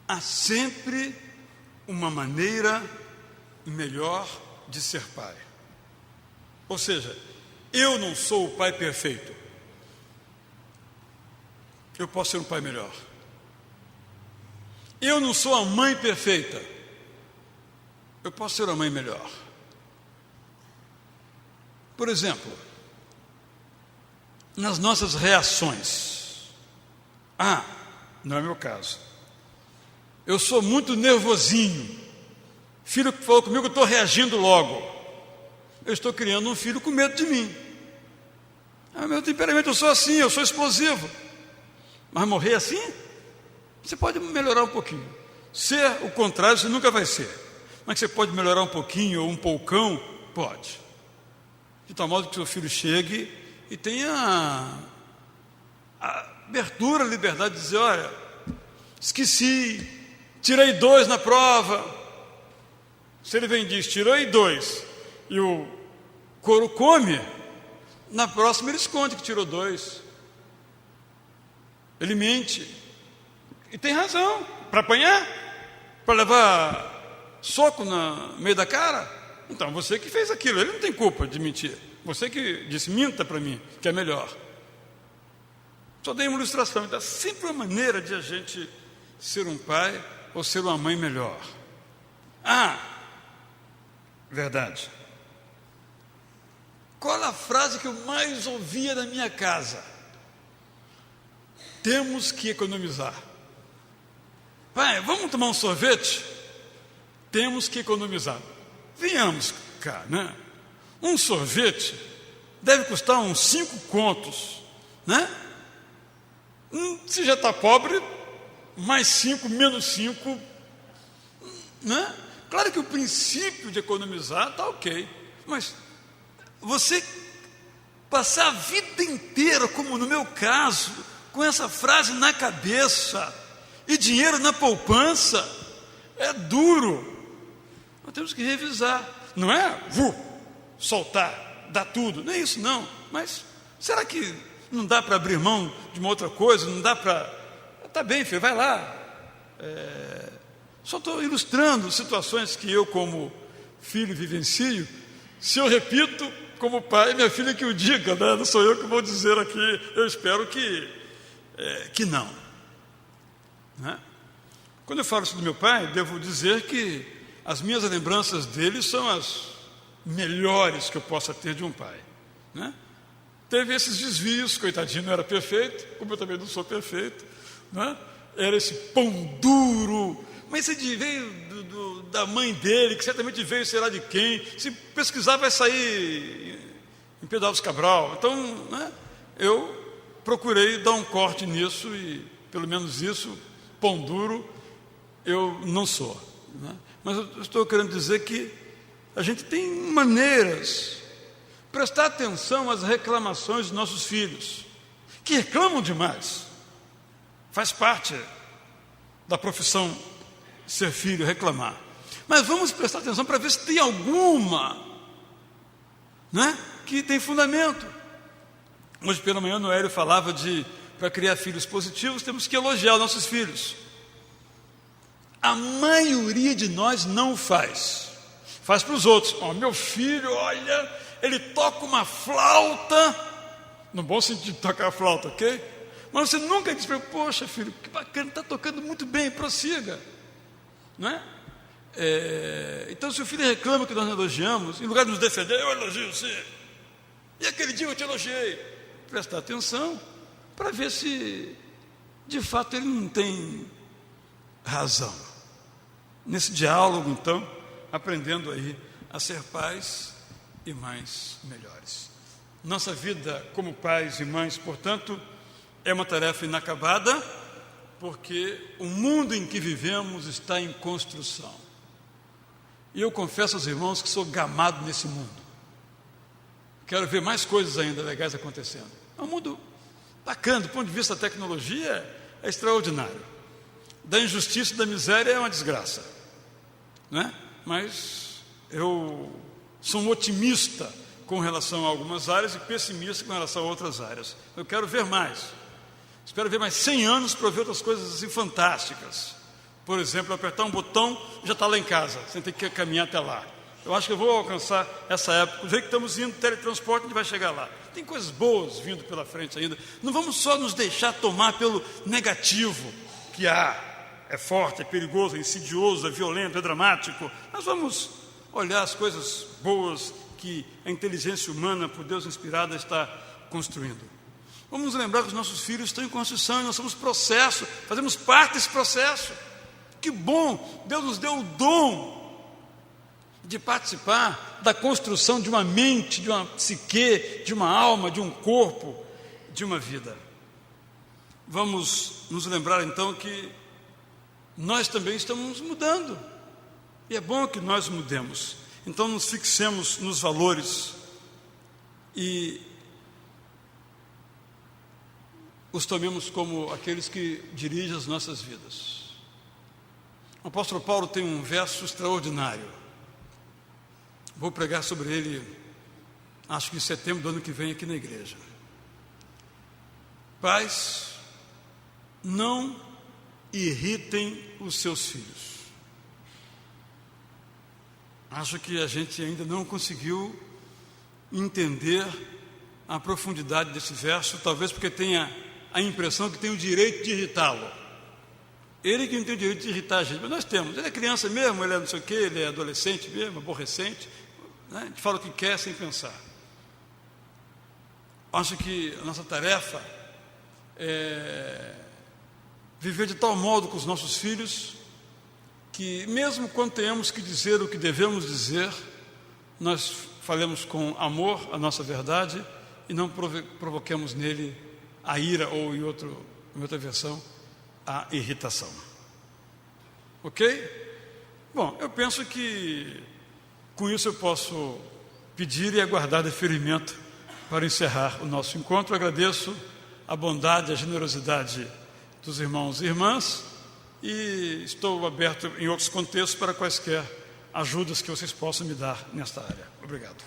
há sempre uma maneira melhor de ser pai. Ou seja, eu não sou o pai perfeito. Eu posso ser um pai melhor. Eu não sou a mãe perfeita. Eu posso ser uma mãe melhor. Por exemplo, nas nossas reações. Não é meu caso. Eu sou muito nervosinho. Filho que falou comigo, eu estou reagindo logo. Eu estou criando um filho com medo de mim. Meu temperamento, eu sou assim, eu sou explosivo. Mas morrer assim? Você pode melhorar um pouquinho. Ser o contrário, você nunca vai ser. Mas você pode melhorar um pouquinho ou um poucão? Pode. De tal modo que seu filho chegue e tenha a abertura, a liberdade de dizer: olha, esqueci, tirei 2 na prova. Se ele vem e diz: tirei 2, e o couro come, na próxima ele esconde que tirou 2. Ele mente. E tem razão. Para apanhar? Para levar soco no meio da cara? Então, você que fez aquilo, ele não tem culpa de mentir. Você que disse: minta para mim, que é melhor. Só dei uma ilustração. Então, é sempre uma maneira de a gente ser um pai ou ser uma mãe melhor. Verdade. Qual a frase que eu mais ouvia na minha casa? Temos que economizar. Pai, vamos tomar um sorvete? Temos que economizar. Venhamos cá, né? Um sorvete deve custar uns 5 contos, né? Se já está pobre, mais 5, menos 5, né? Claro que o princípio de economizar está ok, mas você passar a vida inteira, como no meu caso, com essa frase na cabeça e dinheiro na poupança, é duro. Nós temos que revisar. Não é soltar, dar tudo, não é isso não. Mas será que não dá para abrir mão de uma outra coisa? Não dá para... Tá bem, filho, vai lá. Só estou ilustrando situações que eu, como filho, vivencio. Se eu repito como pai, minha filha que o diga, né? Não sou eu que vou dizer aqui. Eu espero que não. Né? Quando eu falo isso do meu pai, devo dizer que as minhas lembranças dele são as melhores que eu possa ter de um pai. Né? Teve esses desvios, coitadinho, não era perfeito, como eu também não sou perfeito. Né? Era esse pão duro, mas ele veio da mãe dele, que certamente veio sei lá de quem. Se pesquisar vai sair em Pedro Alves Cabral. Então, né, eu procurei dar um corte nisso e, pelo menos isso, pão duro, eu não sou. Né? Mas eu estou querendo dizer que a gente tem maneiras. Prestar atenção às reclamações dos nossos filhos, que reclamam demais. Faz parte da profissão ser filho, reclamar. Mas vamos prestar atenção para ver se tem alguma, né, que tem fundamento. Hoje pela manhã o Noélio falava para criar filhos positivos, temos que elogiar os nossos filhos. A maioria de nós não faz. Faz para os outros. Meu filho, olha, ele toca uma flauta, no bom sentido de tocar a flauta, ok? Mas você nunca diz para ele, poxa filho, que bacana, está tocando muito bem, prossiga. Não é? Então se o filho reclama que nós não elogiamos, em lugar de nos defender, eu elogio você. E aquele dia eu te elogiei. Prestar atenção para ver se de fato ele não tem razão. Nesse diálogo, então, aprendendo aí a ser pais e mães melhores. Nossa vida como pais e mães, portanto, é uma tarefa inacabada, porque o mundo em que vivemos está em construção. E eu confesso aos irmãos que sou gamado nesse mundo. Quero ver mais coisas ainda legais acontecendo. É um mundo bacana, do ponto de vista da tecnologia, é extraordinário. Da injustiça e da miséria é uma desgraça, né? Mas eu sou um otimista com relação a algumas áreas e pessimista com relação a outras áreas. Eu quero ver mais. Espero ver mais 100 anos para ver outras coisas assim fantásticas. Por exemplo, apertar um botão, já está lá em casa, sem ter que caminhar até lá. Eu acho que eu vou alcançar essa época. Do jeito que estamos indo, teletransporte, a gente vai chegar lá. Tem coisas boas vindo pela frente ainda. Não vamos só nos deixar tomar pelo negativo, que é forte, é perigoso, é insidioso, é violento, é dramático. Nós vamos olhar as coisas boas que a inteligência humana, por Deus inspirada, está construindo. Vamos nos lembrar que os nossos filhos estão em construção e nós somos processo, fazemos parte desse processo. Que bom! Deus nos deu o dom de participar da construção de uma mente, de uma psique, de uma alma, de um corpo, de uma vida. Vamos nos lembrar então que nós também estamos mudando, e é bom que nós mudemos. Então nos fixemos nos valores e os tomemos como aqueles que dirigem as nossas vidas. O apóstolo Paulo tem um verso extraordinário. Vou pregar sobre ele, acho que em setembro do ano que vem aqui na igreja. Pais, não irritem os seus filhos. Acho que a gente ainda não conseguiu entender a profundidade desse verso, talvez porque tenha a impressão que tem o direito de irritá-lo. Ele que não tem o direito de irritar a gente, mas nós temos. Ele é criança mesmo, ele é não sei o quê, ele é adolescente mesmo, aborrecente, né? A gente fala o que quer sem pensar. Acho que a nossa tarefa é viver de tal modo com os nossos filhos que, mesmo quando tenhamos que dizer o que devemos dizer, nós falemos com amor a nossa verdade e não provoquemos nele a ira ou, em outra versão, a irritação. Ok? Bom, eu penso que com isso eu posso pedir e aguardar deferimento para encerrar o nosso encontro. Agradeço a bondade, a generosidade dos irmãos e irmãs e estou aberto em outros contextos para quaisquer ajudas que vocês possam me dar nesta área. Obrigado.